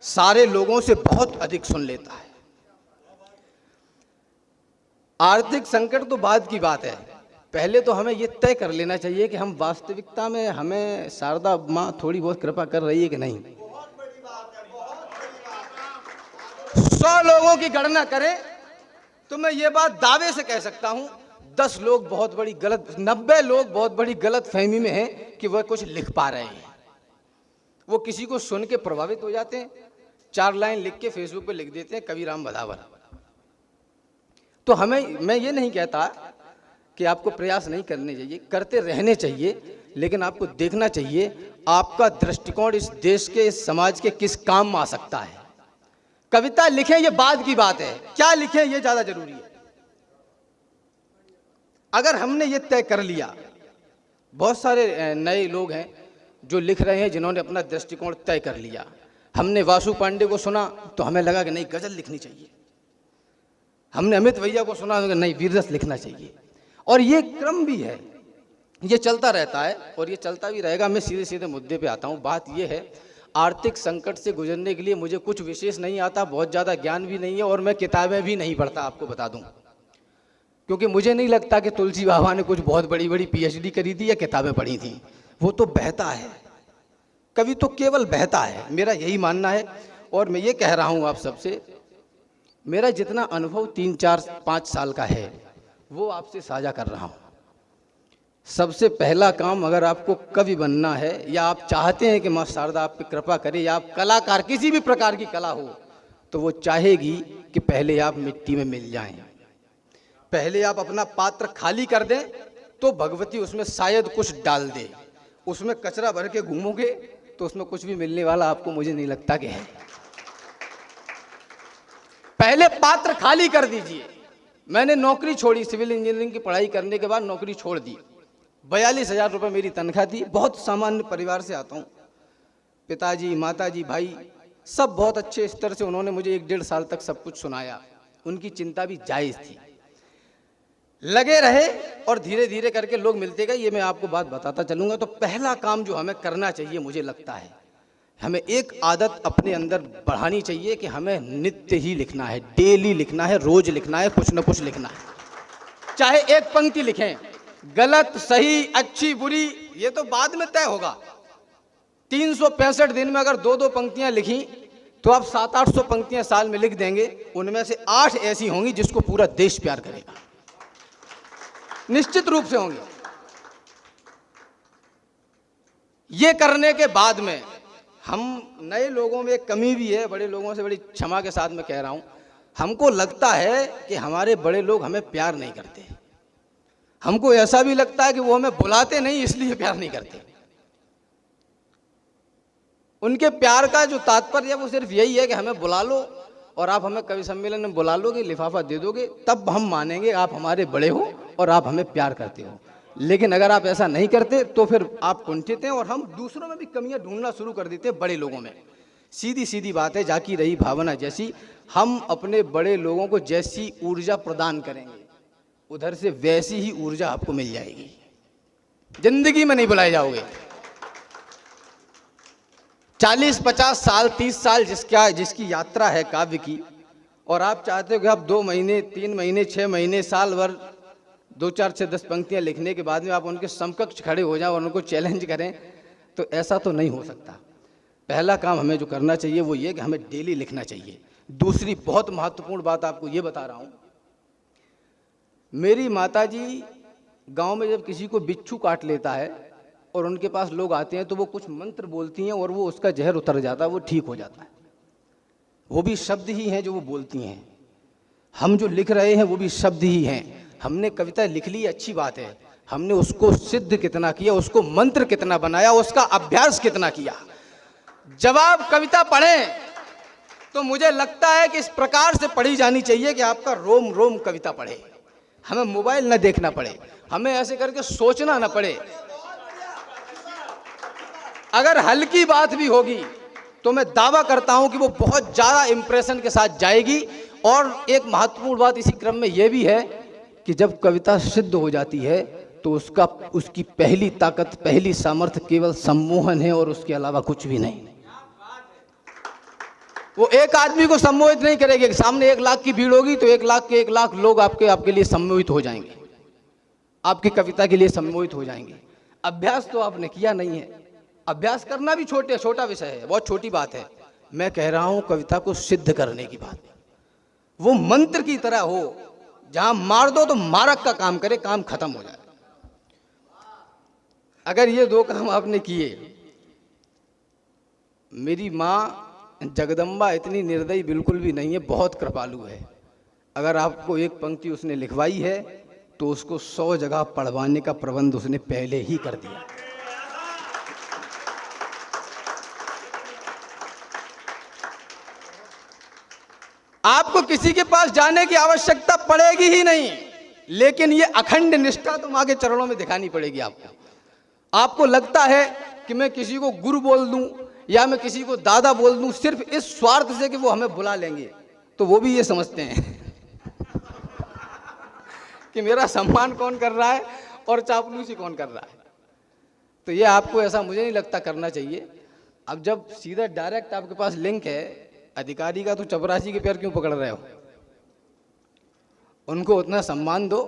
सारे लोगों से बहुत अधिक सुन लेता है। आर्थिक संकट तो बाद की बात है, पहले तो हमें ये तय कर लेना चाहिए कि हम वास्तविकता में हमें शारदा माँ थोड़ी बहुत कृपा कर रही है कि नहीं। 100 लोगों की गणना करें तो मैं ये बात दावे से कह सकता हूं 10 लोग बहुत बड़ी गलत, 90 लोग बहुत बड़ी गलत फहमी में हैं कि वह कुछ लिख पा रहे हैं। वो किसी को सुन के प्रभावित हो जाते हैं, 4 लाइन लिख के फेसबुक पे लिख देते हैं कभी राम बधावर। तो मैं ये नहीं कहता कि आपको प्रयास नहीं करने चाहिए, करते रहने चाहिए, लेकिन आपको देखना चाहिए आपका दृष्टिकोण इस देश के, इस समाज के किस काम में आ सकता है। कविता लिखें ये बाद की बात है, क्या लिखें ये ज्यादा जरूरी है। अगर हमने ये तय कर लिया, बहुत सारे नए लोग हैं जो लिख रहे हैं जिन्होंने अपना दृष्टिकोण तय कर लिया। हमने वासु पांडे को सुना तो हमें लगा कि नहीं गजल लिखनी चाहिए, हमने अमित भैया को सुना तो नहीं वीररस लिखना चाहिए, और ये क्रम भी है, ये चलता रहता है और ये चलता भी रहेगा। मैं सीधे सीधे मुद्दे पे आता हूँ। बात ये है, आर्थिक संकट से गुजरने के लिए मुझे कुछ विशेष नहीं आता, बहुत ज़्यादा ज्ञान भी नहीं है, और मैं किताबें भी नहीं पढ़ता, आपको बता दूं, क्योंकि मुझे नहीं लगता कि तुलसी बाबा ने कुछ बहुत बड़ी बड़ी पीएचडी करी थी या किताबें पढ़ी थी। वो तो बहता है, कवि तो केवल बहता है, मेरा यही मानना है। और मैं ये कह रहा हूँ आप सबसे, मेरा जितना अनुभव 3, 4, 5 साल का है वो आपसे साझा कर रहा हूँ। सबसे पहला काम, अगर आपको कवि बनना है या आप चाहते हैं कि माँ शारदा आप पे कृपा करे, या आप कलाकार, किसी भी प्रकार की कला हो, तो वो चाहेगी कि पहले आप मिट्टी में मिल जाएं, पहले आप अपना पात्र खाली कर दें, तो भगवती उसमें शायद कुछ डाल दे। उसमें कचरा भर के घूमोगे तो उसमें कुछ भी मिलने वाला आपको मुझे नहीं लगता कि है। पहले पात्र खाली कर दीजिए। मैंने नौकरी छोड़ी, सिविल इंजीनियरिंग की पढ़ाई करने के बाद नौकरी छोड़ दी। 42,000 रुपये मेरी तनख्वाह थी। बहुत सामान्य परिवार से आता हूँ, पिताजी, माताजी, भाई सब बहुत अच्छे स्तर से, उन्होंने मुझे 1-1.5 साल तक सब कुछ सुनाया, उनकी चिंता भी जायज़ थी। लगे रहे और धीरे धीरे करके लोग मिलते गए, ये मैं आपको बात बताता चलूँगा। तो पहला काम जो हमें करना चाहिए, मुझे लगता है हमें एक आदत अपने अंदर बढ़ानी चाहिए कि हमें नित्य ही लिखना है, डेली लिखना है, रोज लिखना है, कुछ न कुछ लिखना है। चाहे एक पंक्ति लिखें, गलत सही अच्छी बुरी ये तो बाद में तय होगा। 365 दिन में अगर 2-2 पंक्तियां लिखी तो आप 700-800 पंक्तियां साल में लिख देंगे। उनमें से 8 ऐसी होंगी जिसको पूरा देश प्यार करेगा, निश्चित रूप से होंगी। ये करने के बाद में हम नए लोगों में एक कमी भी है, बड़े लोगों से बड़ी क्षमा के साथ मैं कह रहा हूं, हमको लगता है कि हमारे बड़े लोग हमें प्यार नहीं करते। हमको ऐसा भी लगता है कि वो हमें बुलाते नहीं इसलिए प्यार नहीं करते। उनके प्यार का जो तात्पर्य है वो सिर्फ यही है कि हमें बुला लो और आप हमें कवि सम्मेलन में बुला लोगे, लिफाफा दे दोगे, तब हम मानेंगे आप हमारे बड़े हो और आप हमें प्यार करते हो। लेकिन अगर आप ऐसा नहीं करते तो फिर आप कुंठित हैं और हम दूसरों में भी कमियां ढूंढना शुरू कर देते हैं, बड़े लोगों में। सीधी सीधी बात है, जाकी रही भावना जैसी। हम अपने बड़े लोगों को जैसी ऊर्जा प्रदान करेंगे उधर से वैसी ही ऊर्जा आपको मिल जाएगी, जिंदगी में नहीं बुलाए जाओगे। 40-50 साल 30 साल जिसकी यात्रा है काव्य की, और आप चाहते हो कि आप 2 महीने 3 महीने 6 महीने साल भर 2-4-6-10 पंक्तियां लिखने के बाद में आप उनके समकक्ष खड़े हो जाएं और उनको चैलेंज करें, तो ऐसा तो नहीं हो सकता। पहला काम हमें जो करना चाहिए वो ये कि हमें डेली लिखना चाहिए। दूसरी बहुत महत्वपूर्ण बात आपको ये बता रहा हूं, मेरी माताजी गांव में जब किसी को बिच्छू काट लेता है और उनके पास लोग आते हैं तो वो कुछ मंत्र बोलती हैं और वो उसका जहर उतर जाता है, वो ठीक हो जाता है। वो भी शब्द ही हैं जो वो बोलती हैं, हम जो लिख रहे हैं वो भी शब्द ही हैं। हमने कविता लिख ली, अच्छी बात है, हमने उसको सिद्ध कितना किया, उसको मंत्र कितना बनाया, उसका अभ्यास कितना किया। जब आप कविता पढ़ें तो मुझे लगता है कि इस प्रकार से पढ़ी जानी चाहिए कि आपका रोम रोम कविता पढ़े, हमें मोबाइल न देखना पड़े, हमें ऐसे करके सोचना न पड़े। अगर हल्की बात भी होगी तो मैं दावा करता हूं कि वो बहुत ज्यादा इंप्रेशन के साथ जाएगी। और एक महत्वपूर्ण बात इसी क्रम में यह भी है कि जब कविता सिद्ध हो जाती है तो उसकी पहली ताकत, पहली सामर्थ्य केवल सम्मोहन है और उसके अलावा कुछ भी नहीं। वो एक आदमी को सम्मोहित नहीं करेगी। सामने 1 लाख की भीड़ होगी तो 1 लाख के 1 लाख लोग आपके लिए सम्मोहित हो जाएंगे, आपकी कविता के लिए सम्मोहित हो जाएंगे। अभ्यास तो आपने किया नहीं है। अभ्यास करना भी छोटा विषय है, बहुत छोटी बात है। मैं कह रहा हूं कविता को सिद्ध करने की बात, वो मंत्र की तरह हो, जहां मार दो तो मारक का काम करे, काम खत्म हो जाए। अगर ये 2 काम आपने किए, मेरी माँ जगदम्बा इतनी निर्दयी बिल्कुल भी नहीं है, बहुत कृपालु है। अगर आपको एक पंक्ति उसने लिखवाई है तो उसको 100 जगह पढ़वाने का प्रबंध उसने पहले ही कर दिया। आपको किसी के पास जाने की आवश्यकता पड़ेगी ही नहीं, लेकिन ये अखंड निष्ठा तो मां के चरणों में दिखानी पड़ेगी आपको। आपको लगता है कि मैं किसी को गुरु बोल दूं या मैं किसी को दादा बोल दूं सिर्फ इस स्वार्थ से कि वो हमें बुला लेंगे, तो वो भी ये समझते हैं कि मेरा सम्मान कौन कर रहा है और चापलूसी कौन कर रहा है। तो ये आपको ऐसा मुझे नहीं लगता करना चाहिए। अब जब सीधा डायरेक्ट आपके पास लिंक है अधिकारी का, तो चपरासी के पैर क्यों पकड़ रहे हो? उनको उतना सम्मान दो,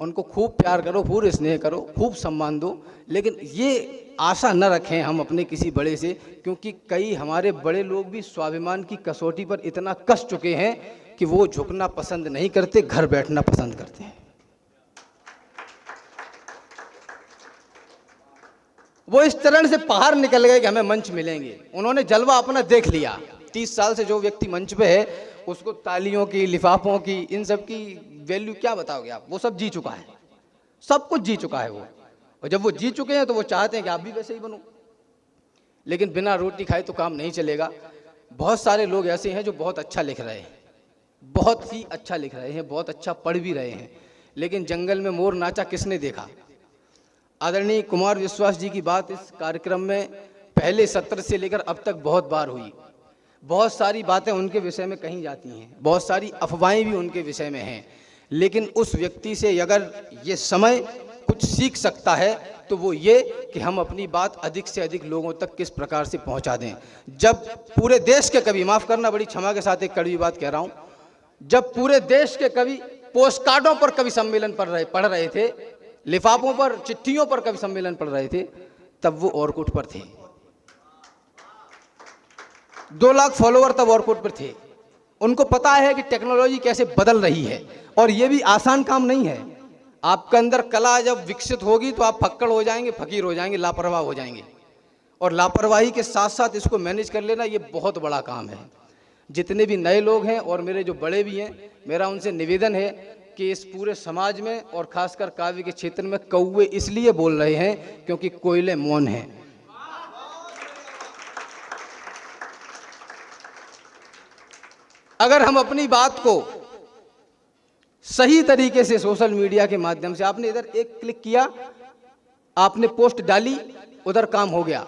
उनको खूब प्यार करो, पूरे स्नेह करो, खूब सम्मान दो, लेकिन ये आशा न रखें हम अपने किसी बड़े से, क्योंकि कई हमारे बड़े लोग भी स्वाभिमान की कसौटी पर इतना कस चुके हैं कि वो झुकना पसंद नहीं करते, घर बैठना पसंद करते हैं। वो इस तरह से बाहर निकल गए कि हमें मंच मिलेंगे। उन्होंने जलवा अपना देख लिया। 30 साल से जो व्यक्ति मंच पे है उसको तालियों की, लिफाफों की, इन सब की वैल्यू क्या बताओगे आप? वो सब जी चुका है, सब कुछ जी चुका है वो। और जब वो जी चुके हैं तो वो चाहते हैं कि आप भी वैसे ही बनो। लेकिन बिना रोटी खाए तो काम नहीं चलेगा। बहुत सारे लोग ऐसे हैं जो बहुत अच्छा लिख रहे हैं, बहुत ही अच्छा लिख रहे हैं, बहुत अच्छा पढ़ भी रहे हैं, लेकिन जंगल में मोर नाचा किसने देखा? आदरणीय कुमार विश्वास जी की बात इस कार्यक्रम में पहले सत्र से लेकर अब तक बहुत बार हुई। बहुत सारी बातें उनके विषय में कही जाती हैं, बहुत सारी अफवाहें भी उनके विषय में हैं, लेकिन उस व्यक्ति से अगर ये समय कुछ सीख सकता है तो वो ये कि हम अपनी बात अधिक से अधिक लोगों तक किस प्रकार से पहुंचा दें। जब पूरे देश के कवि, माफ़ करना बड़ी क्षमा के साथ एक कड़वी बात कह रहा हूं, जब पूरे देश के कवि पोस्ट कार्डों पर कवि सम्मेलन पढ़ रहे थे, लिफाफों पर, चिट्ठियों पर कवि सम्मेलन पढ़ रहे थे, तब वो ऑर्कुट पर थे। 2 लाख फॉलोवर तब ऑर्कुट पर थे। उनको पता है कि टेक्नोलॉजी कैसे बदल रही है, और ये भी आसान काम नहीं है। आपके अंदर कला जब विकसित होगी तो आप फक्कड़ हो जाएंगे, फकीर हो जाएंगे, लापरवाह हो जाएंगे, और लापरवाही के साथ साथ इसको मैनेज कर लेना ये बहुत बड़ा काम है। जितने भी नए लोग हैं और मेरे जो बड़े भी हैं, मेरा उनसे निवेदन है कि इस पूरे समाज में और खासकर काव्य के क्षेत्र में कौवे इसलिए बोल रहे हैं क्योंकि कोयले मौन हैं। अगर हम अपनी बात को सही तरीके से सोशल मीडिया के माध्यम से, आपने इधर एक क्लिक किया, आपने पोस्ट डाली, उधर काम हो गया।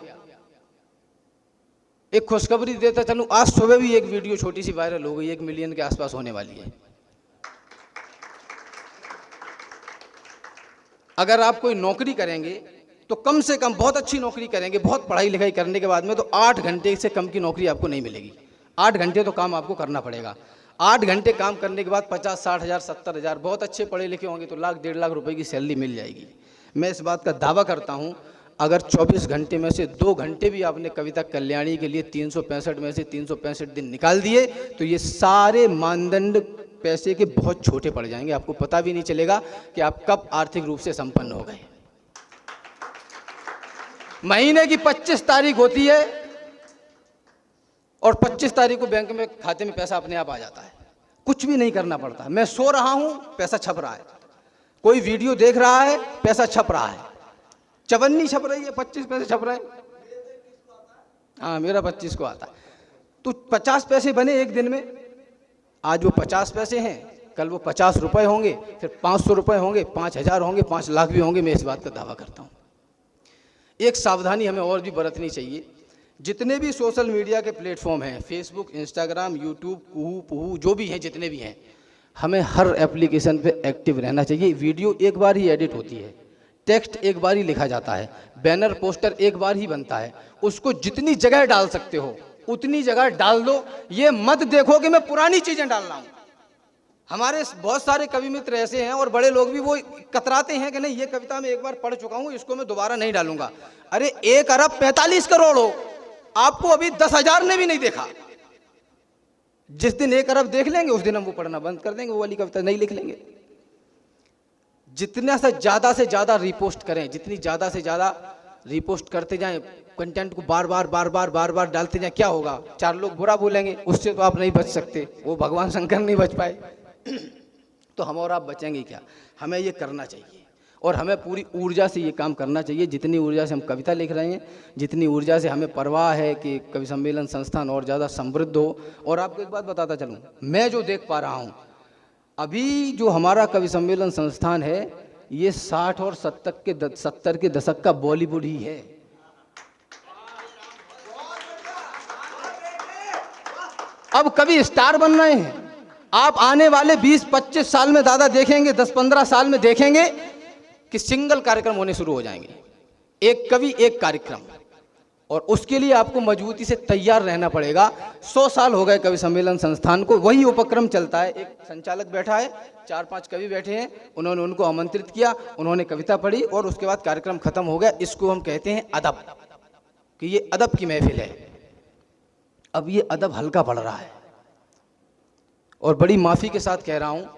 एक खुशखबरी देता चलूं, आज सुबह भी एक वीडियो छोटी सी वायरल हो गई, 1 मिलियन के आसपास होने वाली है। अगर आप कोई नौकरी करेंगे तो कम से कम, बहुत अच्छी नौकरी करेंगे, बहुत पढ़ाई लिखाई करने के बाद में, तो 8 घंटे से कम की नौकरी आपको नहीं मिलेगी। 8 घंटे तो काम आपको करना पड़ेगा। 8 घंटे काम करने के बाद 50-60 हज़ार, 70 हज़ार, बहुत अच्छे पढ़े लिखे होंगे तो 1-1.5 लाख रुपए की सैलरी मिल जाएगी। मैं इस बात का दावा करता हूँ, अगर 24 घंटे में से 2 घंटे भी आपने कविता कल्याणी के लिए 365 में से 365 दिन निकाल दिए तो ये सारे मानदंड पैसे के बहुत छोटे पड़ जाएंगे। आपको पता भी नहीं चलेगा कि आप कब आर्थिक रूप से संपन्न हो गए। महीने की 25 तारीख होती है और 25 तारीख को बैंक में, खाते में पैसा अपने आप आ जाता है, कुछ भी नहीं करना पड़ता। मैं सो रहा हूं, पैसा छप रहा है, कोई वीडियो देख रहा है, पैसा छप रहा है, चवन्नी छप रही है, 25 पैसे छप रहे हैं। हाँ, मेरा 25 को आता है। तो 50 पैसे बने एक दिन में। आज वो 50 पैसे हैं, कल वो 50 रुपए होंगे, फिर 500 रुपए होंगे, 5000 होंगे, 5 लाख भी होंगे। मैं इस बात का दावा करता हूँ। एक सावधानी हमें और भी बरतनी चाहिए। जितने भी सोशल मीडिया के प्लेटफॉर्म हैं, फेसबुक, इंस्टाग्राम, यूट्यूब, कुहू पुहू, जो भी हैं, जितने भी हैं, हमें हर एप्लीकेशन पे एक्टिव रहना चाहिए। वीडियो एक बार ही एडिट होती है, टेक्स्ट एक बार ही लिखा जाता है, बैनर पोस्टर एक बार ही बनता है, उसको जितनी जगह डाल सकते हो उतनी जगह डाल दो, ये मत देखो कि मैं पुरानी चीजें डाल रहा हूं। हमारे बहुत सारे कवि मित्र ऐसे हैं और बड़े लोग भी वो कतराते हैं कि नहीं ये कविता मैं एक बार पढ़ चुका हूं, इसको मैं दोबारा नहीं डालूंगा। अरे 1 अरब 45 करोड़ हो, आपको अभी 10,000 ने भी नहीं देखा। जिस दिन 1 अरब देख लेंगे उस दिन हम वो पढ़ना बंद कर देंगे, वो वाली कविता नहीं लिख लेंगे। जितना से ज्यादा रिपोस्ट करें, जितनी ज्यादा से ज्यादा रिपोस्ट करते जाएं, कंटेंट को बार बार डालते जाएं, क्या होगा? 4 लोग बुरा बोलेंगे, उससे तो आप नहीं बच सकते, वो भगवान शंकर नहीं बच पाए तो हम और आप बचेंगे क्या? हमें ये करना चाहिए और हमें पूरी ऊर्जा से ये काम करना चाहिए। जितनी ऊर्जा से हम कविता लिख रहे हैं, जितनी ऊर्जा से हमें परवाह है कि कवि सम्मेलन संस्थान और ज़्यादा समृद्ध हो। और आपको एक बात बताता चलूँ, मैं जो देख पा रहा हूँ अभी जो हमारा कवि सम्मेलन संस्थान है, ये 60 और 70 के दशक का बॉलीवुड ही है। अब कवि स्टार बन रहे हैं। आप आने वाले 20-25 साल में दादा देखेंगे, 10-15 साल में देखेंगे कि सिंगल कार्यक्रम होने शुरू हो जाएंगे, एक कवि एक कार्यक्रम। और उसके लिए आपको मजबूती से तैयार रहना पड़ेगा। 100 साल हो गए कवि सम्मेलन संस्थान को, वही उपक्रम चलता है। एक संचालक बैठा है, 4-5 कवि बैठे हैं, उन्होंने उनको आमंत्रित किया, उन्होंने कविता पढ़ी और उसके बाद कार्यक्रम खत्म हो गया। इसको हम कहते हैं अदब, कि ये अदब की महफिल है। अब ये अदब हल्का पड़ रहा है और बड़ी माफ़ी के साथ कह रहा हूँ,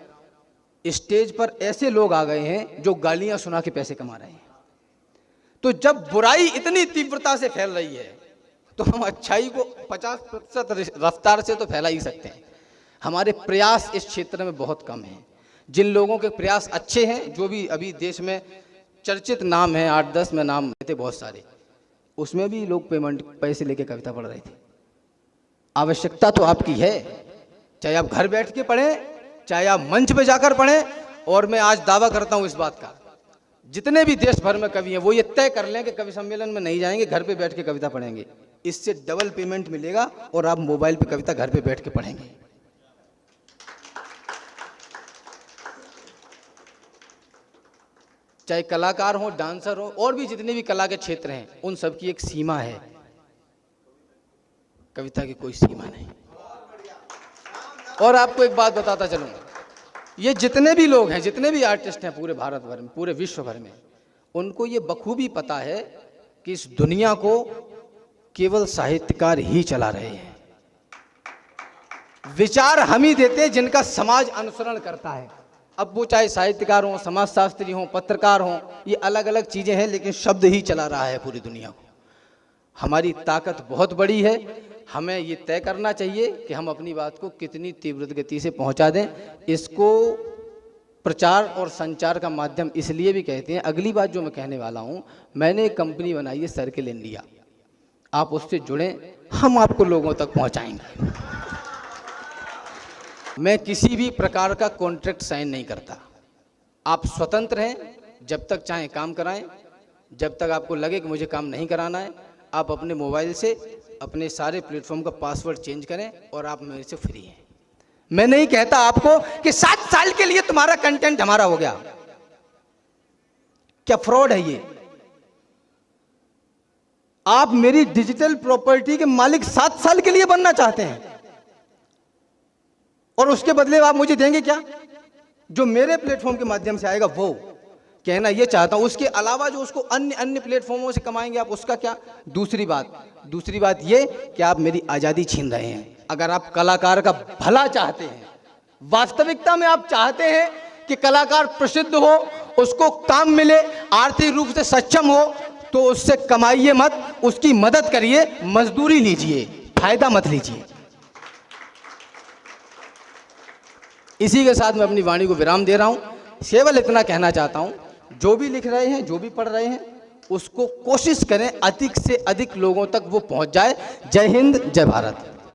स्टेज पर ऐसे लोग आ गए हैं जो गालियाँ सुना के पैसे कमा रहे हैं। तो जब बुराई इतनी तीव्रता से फैल रही है तो हम अच्छाई को 50% रफ्तार से तो फैला ही सकते हैं। हमारे प्रयास इस क्षेत्र में बहुत कम हैं। जिन लोगों के प्रयास अच्छे हैं, जो भी अभी देश में चर्चित नाम हैं, 8-10 में नाम थे बहुत सारे, उसमें भी लोग पैसे लेके कविता पढ़ रहे थे। आवश्यकता तो आपकी है, चाहे आप घर बैठ के पढ़ें, चाहे आप मंच पे जाकर पढ़ें। और मैं आज दावा करता हूं इस बात का, जितने भी देश भर में कवि हैं वो ये तय कर लें कि कवि सम्मेलन में नहीं जाएंगे, घर पे बैठ के कविता पढ़ेंगे। इससे डबल पेमेंट मिलेगा और आप मोबाइल पे कविता घर पे बैठ के पढ़ेंगे। चाहे कलाकार हो, डांसर हो, और भी जितने भी कला के क्षेत्र हैं, उन सब की एक सीमा है। कविता की कोई सीमा नहीं। और आपको एक बात बताता चलूंगा, ये जितने भी लोग हैं, जितने भी आर्टिस्ट हैं पूरे भारत भर में, पूरे विश्व भर में, उनको ये बखूबी पता है कि इस दुनिया को केवल साहित्यकार ही चला रहे हैं। विचार हम ही देते हैं जिनका समाज अनुसरण करता है। अब वो चाहे साहित्यकार हों, समाजशास्त्री हों, पत्रकार हों, ये अलग अलग चीजें हैं, लेकिन शब्द ही चला रहा है पूरी दुनिया को। हमारी ताकत बहुत बड़ी है। हमें ये तय करना चाहिए कि हम अपनी बात को कितनी तीव्र गति से पहुंचा दें। इसको प्रचार और संचार का माध्यम इसलिए भी कहते हैं। अगली बात जो मैं कहने वाला हूं, मैंने एक कंपनी बनाई है सर्किल इंडिया, आप उससे जुड़ें, हम आपको लोगों तक पहुंचाएंगे। मैं किसी भी प्रकार का कॉन्ट्रैक्ट साइन नहीं करता। आप स्वतंत्र हैं, जब तक चाहें काम कराएं, जब तक आपको लगे कि मुझे काम नहीं कराना है, आप अपने मोबाइल से अपने सारे प्लेटफॉर्म का पासवर्ड चेंज करें और आप मेरे से फ्री हैं। मैं नहीं कहता आपको कि 7 साल के लिए तुम्हारा कंटेंट हमारा हो गया। क्या फ्रॉड है ये? आप मेरी डिजिटल प्रॉपर्टी के मालिक 7 साल के लिए बनना चाहते हैं और उसके बदले आप मुझे देंगे क्या? जो मेरे प्लेटफॉर्म के माध्यम से आएगा वो कहना ये चाहता हूं। उसके अलावा जो उसको अन्य प्लेटफॉर्मों से कमाएंगे आप, उसका क्या? दूसरी बात ये कि आप मेरी आज़ादी छीन रहे हैं। अगर आप कलाकार का भला चाहते हैं, वास्तविकता में आप चाहते हैं कि कलाकार प्रसिद्ध हो, उसको काम मिले, आर्थिक रूप से सक्षम हो, तो उससे कमाइए मत, उसकी मदद करिए, मजदूरी लीजिए, फायदा मत लीजिए। इसी के साथ मैं अपनी वाणी को विराम दे रहा हूं। केवल इतना कहना चाहता हूं, जो भी लिख रहे हैं, जो भी पढ़ रहे हैं, उसको कोशिश करें अधिक से अधिक लोगों तक वो पहुंच जाए। जय हिंद, जय भारत।